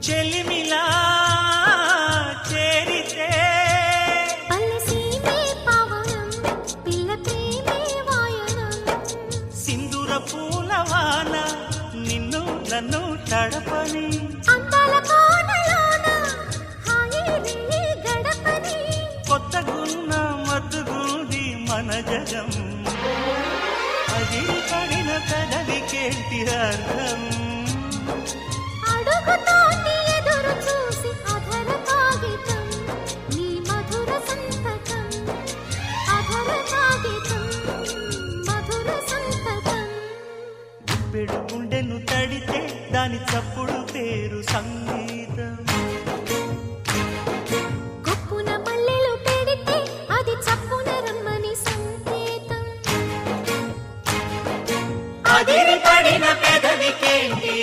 చెలిమిలా చేరితే పల్లెసీమే పావనం పిల్ల ప్రేమే వాయనం సింధూర పూలవాన నిన్ను నన్ను తడపని అందాల కోనలోన హాయిని గడపని కొత్తగున్న మత్తుగుంది మన జగం అది పడిన పెదవికేంటి అర్థం అడుగుతోటి ఎదురు చూసి అధర కాగితం నీ మధుర సంతకం అధర కాగితం మధుర సంతకం గుప్పెడు గుండెను తడితే దాని చప్పుడు పేరు సంగీతం కొప్పున మల్లెలు పెడితే అది చప్పున రమ్మని సంకేతం అదిరి పడిన పెదవికేంటి